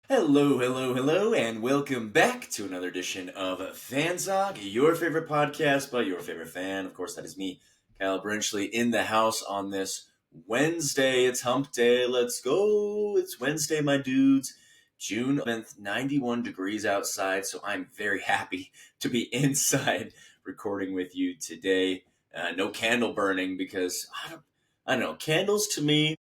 Hello, hello, hello, and welcome back to another edition of Fanzog, your favorite podcast by your favorite fan. Of course, that is me, Kyle Brinchley, in the house on this Wednesday. It's hump day. Let's go. It's Wednesday, my dudes. June 11th, 91 degrees outside, so I'm very happy to be inside recording with you today. No candle burning because I don't know, candles to me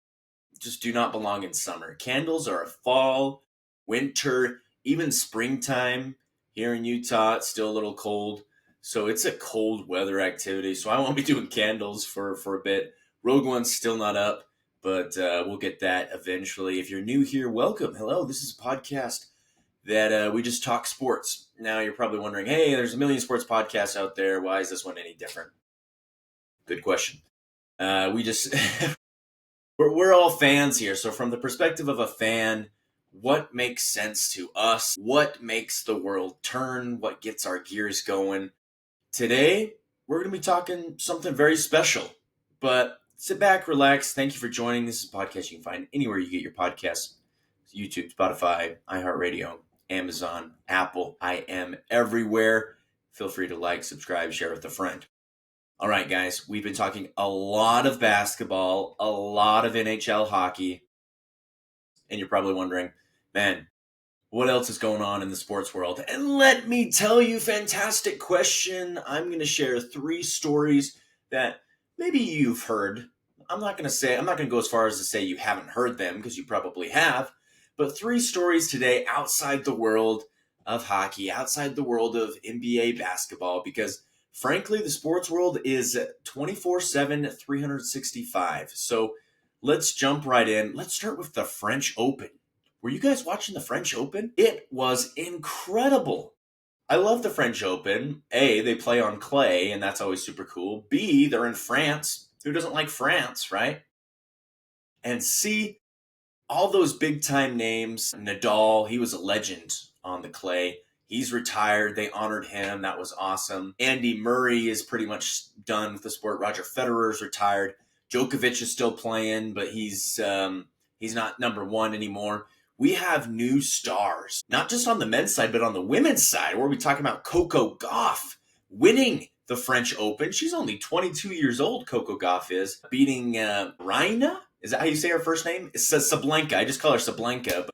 just do not belong in summer. Candles are a fall, winter, even springtime. Here in Utah, it's still a little cold. So it's a cold weather activity. So I won't be doing candles for a bit. Rogue One's still not up, but we'll get that eventually. If you're new here, welcome. Hello, this is a podcast that we just talk sports. Now you're probably wondering, hey, there's a million sports podcasts out there. Why is this one any different? Good question. We just we're all fans here. So from the perspective of a fan, what makes sense to us? What makes the world turn? What gets our gears going? Today, we're going to be talking something very special. But sit back, relax. Thank you for joining. This is a podcast you can find anywhere you get your podcasts. YouTube, Spotify, iHeartRadio, Amazon, Apple. I am everywhere. Feel free to like, subscribe, share with a friend. All right, guys, we've been talking a lot of basketball, a lot of NHL hockey, and you're probably wondering, man, what else is going on in the sports world? And let me tell you, fantastic question. I'm going to share 3 stories that maybe you've heard. I'm not going to go as far as to say you haven't heard them, because you probably have, but 3 stories today outside the world of hockey, outside the world of NBA basketball, because frankly, the sports world is 24/7, 365. So let's jump right in. Let's start with the French Open. Were you guys watching the French Open? It was incredible. I love the French Open. A, they play on clay, and that's always super cool. B, they're in France. Who doesn't like France, right? And C, all those big time names. Nadal, he was a legend on the clay. He's retired. They honored him. That was awesome. Andy Murray is pretty much done with the sport. Roger Federer's retired. Djokovic is still playing, but he's not number one anymore. We have new stars, not just on the men's side, but on the women's side. Where we talking about Coco Gauff winning the French Open. She's only 22 years old. Coco Gauff is beating Reina. Is that how you say her first name? It says Sablenka. I just call her Sablenka. But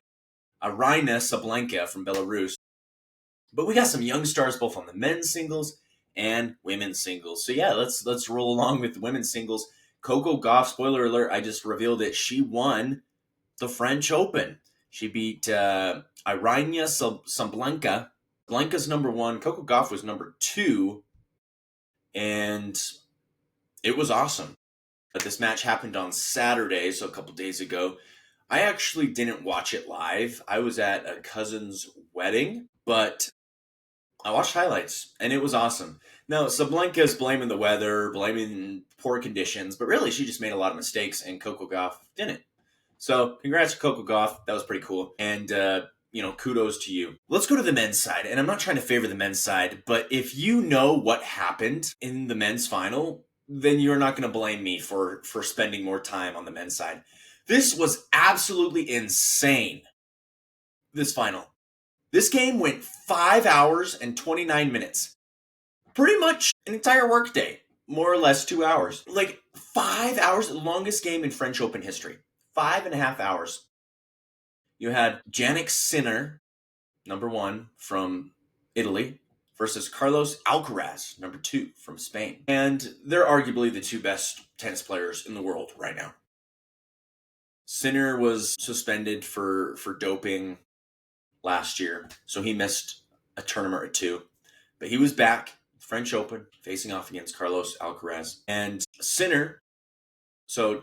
Aryna Sablenka from Belarus. But we got some young stars both on the men's singles and women's singles. So yeah, let's roll along with the women's singles. Coco Gauff, spoiler alert, I just revealed it. She won the French Open. She beat Aryna Sablenka. Blanca's number 1. Coco Gauff was number 2. And it was awesome. But this match happened on Saturday, so a couple days ago. I actually didn't watch it live. I was at a cousin's wedding, but I watched highlights, and it was awesome. Now, Sablenka's blaming the weather, blaming poor conditions, but really she just made a lot of mistakes, and Coco Gauff didn't. So, congrats to Coco Gauff. That was pretty cool. And, kudos to you. Let's go to the men's side, and I'm not trying to favor the men's side, but if you know what happened in the men's final, then you're not going to blame me for spending more time on the men's side. This was absolutely insane, this final. This game went 5 hours and 29 minutes. Pretty much an entire workday. More or less 2 hours. Like 5 hours, the longest game in French Open history. 5.5 hours. You had Jannik Sinner, number 1 from Italy, versus Carlos Alcaraz, number 2 from Spain. And they're arguably the 2 best tennis players in the world right now. Sinner was suspended for doping last year, so he missed a tournament or 2. But he was back, French Open, facing off against Carlos Alcaraz. And Sinner, so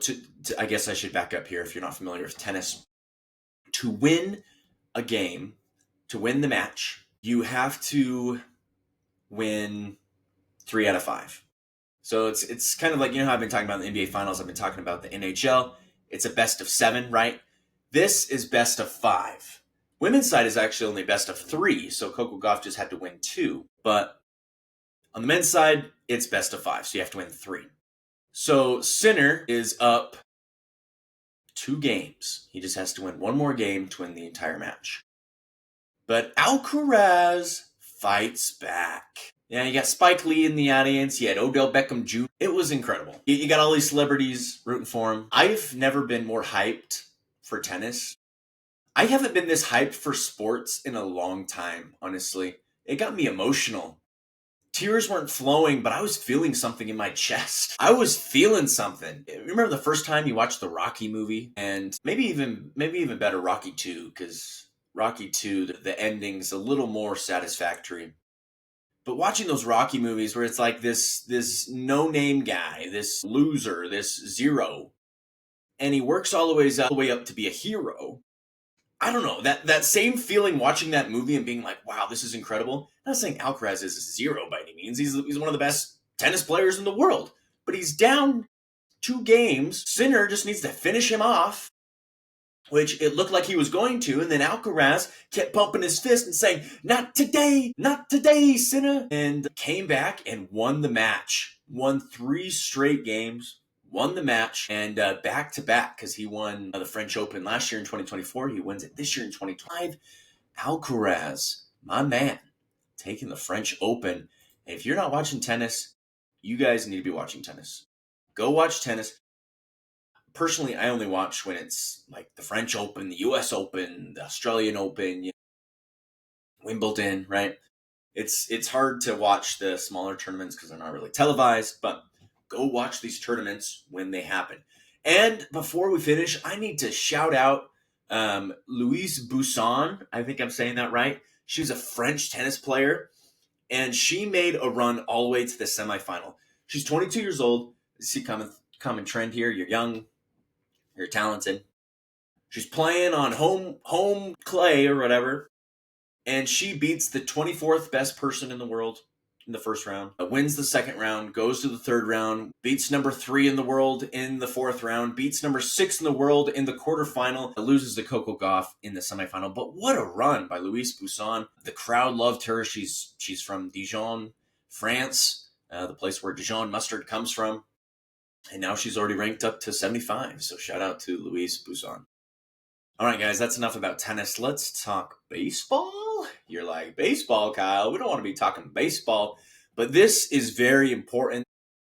I guess I should back up here if you're not familiar with tennis. To win a game, to win the match, you have to win 3 out of 5. So it's kind of like, how I've been talking about the NBA Finals, I've been talking about the NHL. It's a best of 7, right? This is best of 5. Women's side is actually only best of 3, so Coco Gauff just had to win 2. But on the men's side, it's best of 5, so you have to win 3. So Sinner is up 2 games. He just has to win 1 more game to win the entire match. But Alcaraz fights back. Yeah, you got Spike Lee in the audience. You had Odell Beckham Jr. It was incredible. You got all these celebrities rooting for him. I've never been more hyped for tennis. I haven't been this hyped for sports in a long time, honestly. It got me emotional. Tears weren't flowing, but I was feeling something in my chest. I was feeling something. Remember the first time you watched the Rocky movie? And maybe even better, Rocky 2, because Rocky 2, the ending's a little more satisfactory. But watching those Rocky movies where it's like this no-name guy, this loser, this zero, and he works all the way up to be a hero. I don't know, that same feeling watching that movie and being like, wow, this is incredible. I'm not saying Alcaraz is a zero by any means. He's one of the best tennis players in the world. But he's down 2 games. Sinner just needs to finish him off, which it looked like he was going to, and then Alcaraz kept pumping his fist and saying, not today, Sinner, and came back and won the match. Won 3 straight games, won the match, and back to back, because he won the French Open last year in 2024. He wins it this year in 2025. Alcaraz, my man, taking the French Open. And if you're not watching tennis, you guys need to be watching tennis. Go watch tennis. Personally, I only watch when it's like the French Open, the US Open, the Australian Open, Wimbledon, right? It's hard to watch the smaller tournaments because they're not really televised, but go watch these tournaments when they happen. And before we finish, I need to shout out Louise Busson. I think I'm saying that right. She's a French tennis player, and she made a run all the way to the semifinal. She's 22 years old. You see common trend here. You're young, you're talented. She's playing on home clay or whatever, and she beats the 24th best person in the world in the first round, wins the second round, goes to the third round, beats number 3 in the world in the fourth round, beats number 6 in the world in the quarterfinal, loses to Coco Gauff in the semifinal. But what a run by Louise Busson. The crowd loved her. She's from Dijon, France, the place where Dijon mustard comes from. And now she's already ranked up to 75. So shout out to Louise Busson. All right, guys, that's enough about tennis. Let's talk baseball. You're like, baseball, Kyle? We don't want to be talking baseball. But this is very important.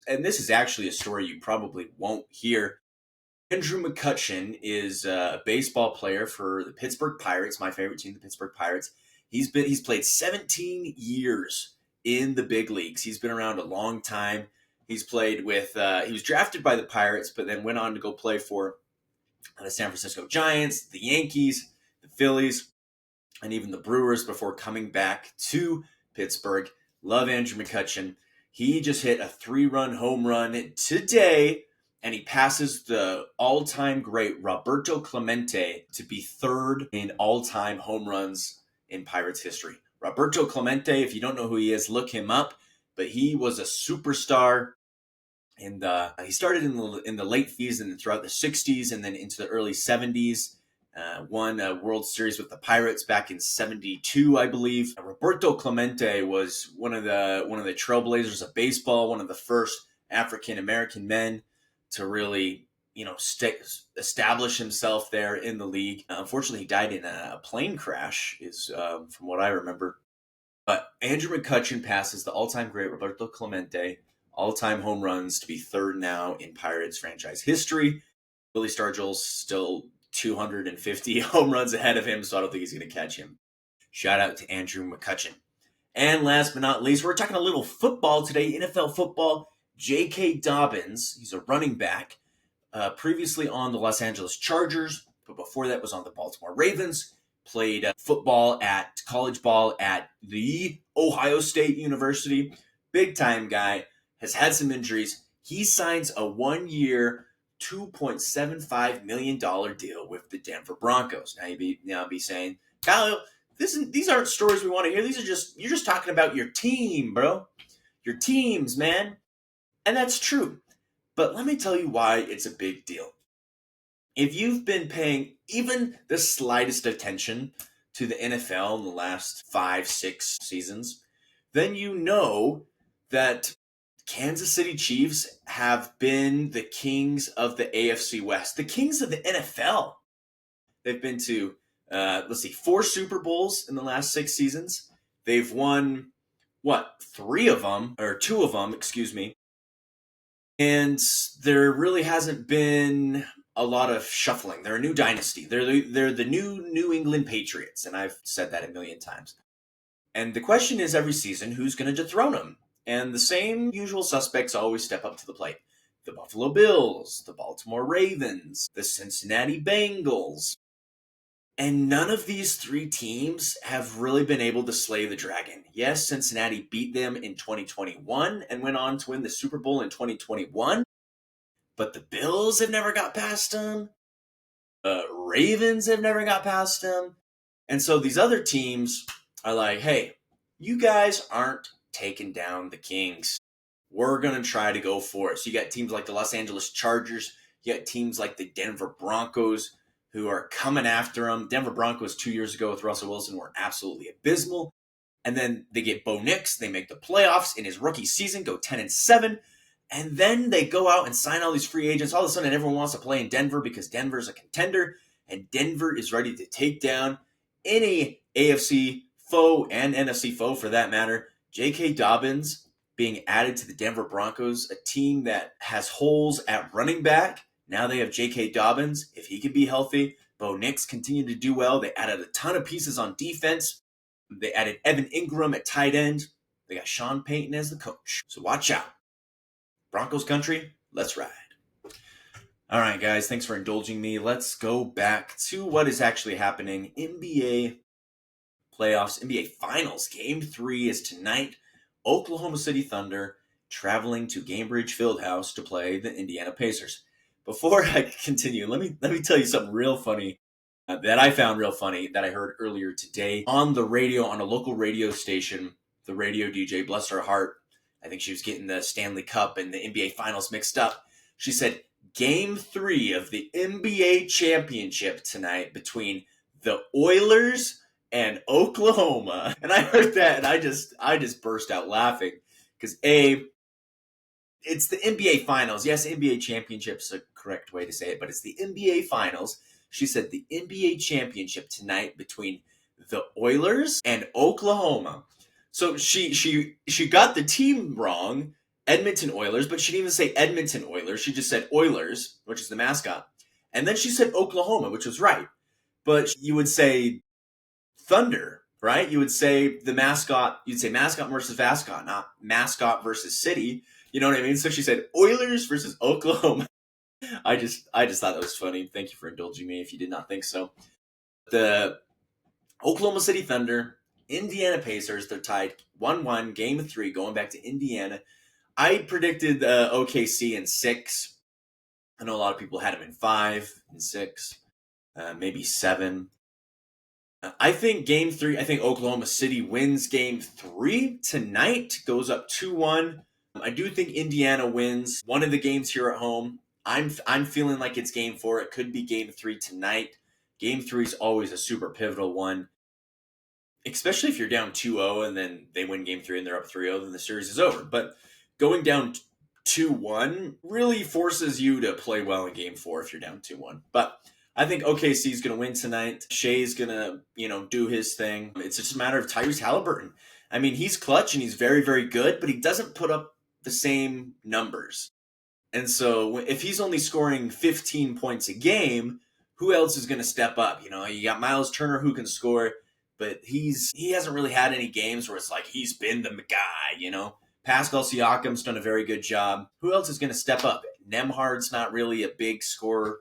And this is actually a story you probably won't hear. Andrew McCutchen is a baseball player for the Pittsburgh Pirates, my favorite team, the Pittsburgh Pirates. He's played 17 years in the big leagues. He's been around a long time. He's played with, he was drafted by the Pirates, but then went on to go play for the San Francisco Giants, the Yankees, the Phillies, and even the Brewers before coming back to Pittsburgh. Love Andrew McCutchen. He just hit a 3-run home run today, and he passes the all-time great Roberto Clemente to be 3rd in all-time home runs in Pirates history. Roberto Clemente, if you don't know who he is, look him up, but he was a superstar. And he started in the late 50s and throughout the 60s and then into the early 70s. Won a World Series with the Pirates back in 72, I believe. Roberto Clemente was one of the trailblazers of baseball, one of the first African American men to really, establish himself there in the league. Unfortunately, he died in a plane crash, is from what I remember. But Andrew McCutchen passes the all-time great Roberto Clemente all-time home runs to be 3rd now in Pirates franchise history. Willie Stargell's still 250 home runs ahead of him, so I don't think he's going to catch him. Shout out to Andrew McCutchen. And last but not least, we're talking a little football today, NFL football. J.K. Dobbins, he's a running back, previously on the Los Angeles Chargers, but before that was on the Baltimore Ravens. Played college ball at the Ohio State University. Big time guy. Has had some injuries. He signs a 1-year, $2.75 million deal with the Denver Broncos. Now you'll be saying, Kyle, these aren't stories we want to hear. You're just talking about your team, bro. Your teams, man. And that's true. But let me tell you why it's a big deal. If you've been paying even the slightest attention to the NFL in the last 5-6 seasons, then you know that Kansas City Chiefs have been the kings of the AFC West, the kings of the NFL. They've been to let's see, 4 Super Bowls in the last 6 seasons. They've won, what, 3 of them, or 2 of them, excuse me. And there really hasn't been a lot of shuffling. They're a new dynasty. They're the new New England Patriots, and I've said that a million times. And the question is every season, who's going to dethrone them? And the same usual suspects always step up to the plate. The Buffalo Bills, the Baltimore Ravens, the Cincinnati Bengals. And none of these 3 teams have really been able to slay the dragon. Yes, Cincinnati beat them in 2021 and went on to win the Super Bowl in 2021. But the Bills have never got past them. The Ravens have never got past them. And so these other teams are like, hey, you guys aren't taking down the Kings. We're going to try to go for it. So you got teams like the Los Angeles Chargers. You got teams like the Denver Broncos who are coming after them. Denver Broncos 2 years ago with Russell Wilson were absolutely abysmal. And then they get Bo Nix. They make the playoffs in his rookie season, go 10-7. And then they go out and sign all these free agents. All of a sudden, everyone wants to play in Denver because Denver's a contender. And Denver is ready to take down any AFC foe and NFC foe for that matter. J.K. Dobbins being added to the Denver Broncos, a team that has holes at running back. Now they have J.K. Dobbins. If he can be healthy, Bo Nix continued to do well. They added a ton of pieces on defense. They added Evan Ingram at tight end. They got Sean Payton as the coach. So watch out. Broncos country, let's ride. All right, guys, thanks for indulging me. Let's go back to what is actually happening. NBA playoffs, NBA Finals. Game 3 is tonight. Oklahoma City Thunder traveling to Gainbridge Fieldhouse to play the Indiana Pacers. Before I continue, let me tell you something real funny that I found real funny that I heard earlier today on the radio, on a local radio station. The radio DJ, bless her heart, I think she was getting the Stanley Cup and the NBA Finals mixed up. She said, Game 3 of the NBA Championship tonight between the Oilers and Oklahoma. And I heard that and I just burst out laughing because it's the NBA Finals. Yes, NBA Championship is a correct way to say it, but it's the NBA Finals. She said the NBA Championship tonight between the Oilers and Oklahoma. So she got the team wrong, Edmonton Oilers, but she didn't even say Edmonton Oilers. She just said Oilers, which is the mascot. And then she said Oklahoma, which was right. But you would say Thunder, right? You would say the mascot, you'd say mascot versus mascot, not mascot versus city. You know what I mean? So she said Oilers versus Oklahoma. I just thought that was funny. Thank you for indulging me if you did not think so. The Oklahoma City Thunder, Indiana Pacers, they're tied 1-1, game 3, going back to Indiana. I predicted OKC in 6. I know a lot of people had them in 5 and 6, maybe 7. I think game 3, I think Oklahoma City wins game 3 tonight, goes up 2-1. I do think Indiana wins one of the games here at home. I'm feeling like it's game 4. It could be game 3 tonight. Game 3 is always a super pivotal one, especially if you're down 2-0 and then they win game 3 and they're up 3-0, then the series is over. But going down 2-1 really forces you to play well in game 4 if you're down 2-1. But I think OKC is going to win tonight. Shea's going to, do his thing. It's just a matter of Tyrese Halliburton. I mean, he's clutch and he's very, very good, but he doesn't put up the same numbers. And so if he's only scoring 15 points a game, who else is going to step up? You got Miles Turner who can score, but he hasn't really had any games where it's like he's been the guy, Pascal Siakam's done a very good job. Who else is going to step up? Nembhard's not really a big scorer.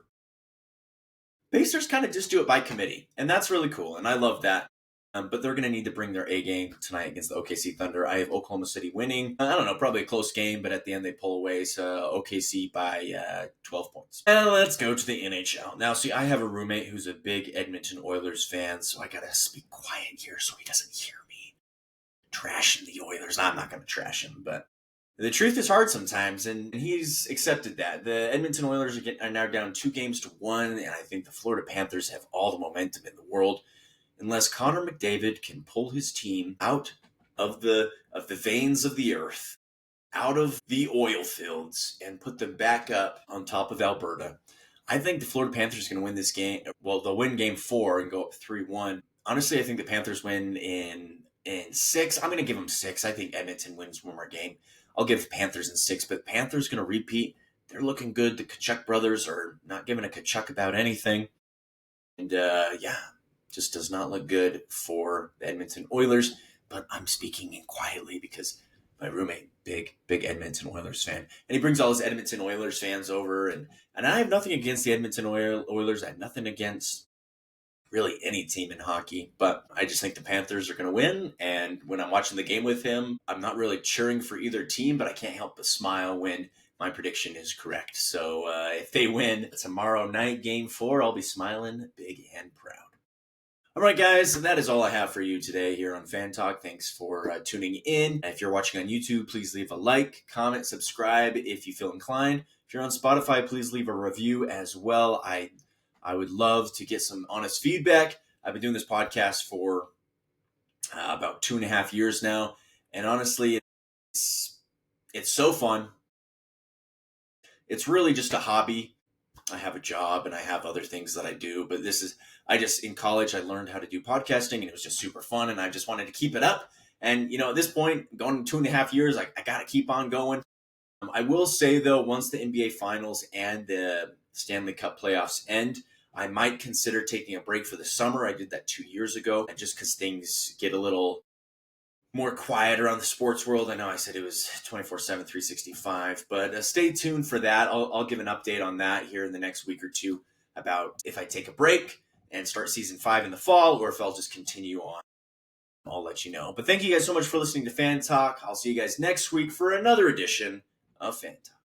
Pacers kind of just do it by committee, and that's really cool, and I love that. But they're going to need to bring their A game tonight against the OKC Thunder. I have Oklahoma City winning. I don't know, probably a close game, but at the end they pull away. So OKC by 12 points. And let's go to the NHL. Now, see, I have a roommate who's a big Edmonton Oilers fan, so I got to speak quiet here so he doesn't hear me trashing the Oilers. I'm not going to trash him, but the truth is hard sometimes, and he's accepted that. The Edmonton Oilers are now down 2-1, and I think the Florida Panthers have all the momentum in the world. Unless Connor McDavid can pull his team out of the veins of the earth, out of the oil fields, and put them back up on top of Alberta, I think the Florida Panthers are going to win this game. Well, they'll win game 4 and go up 3-1. Honestly, I think the Panthers win in 6. I'm going to give them 6. I think Edmonton wins one more game. I'll give Panthers in 6, but Panthers going to repeat. They're looking good. The Kachuk brothers are not giving a Kachuk about anything. And just does not look good for the Edmonton Oilers. But I'm speaking in quietly because my roommate, big Edmonton Oilers fan, and he brings all his Edmonton Oilers fans over, and I have nothing against the Edmonton Oilers. I have nothing against really any team in hockey, but I just think the Panthers are going to win. And when I'm watching the game with him, I'm not really cheering for either team, but I can't help but smile when my prediction is correct. So if they win tomorrow night, game 4, I'll be smiling big and proud. All right, guys, that is all I have for you today here on Fan Talk. Thanks for tuning in. If you're watching on YouTube, please leave a like, comment, subscribe if you feel inclined. If you're on Spotify, please leave a review as well. I would love to get some honest feedback. I've been doing this podcast for about 2.5 years now, and honestly, it's so fun. It's really just a hobby. I have a job and I have other things that I do, but in college, I learned how to do podcasting and it was just super fun and I just wanted to keep it up. And, at this point, going 2.5 years, I got to keep on going. I will say though, once the NBA finals and the Stanley Cup playoffs end, I might consider taking a break for the summer. I did that 2 years ago, and just because things get a little more quiet around the sports world. I know I said it was 24/7, 365, but stay tuned for that. I'll give an update on that here in the next week or two about if I take a break and start season 5 in the fall, or if I'll just continue on. I'll let you know. But thank you guys so much for listening to Fan Talk. I'll see you guys next week for another edition of Fan Talk.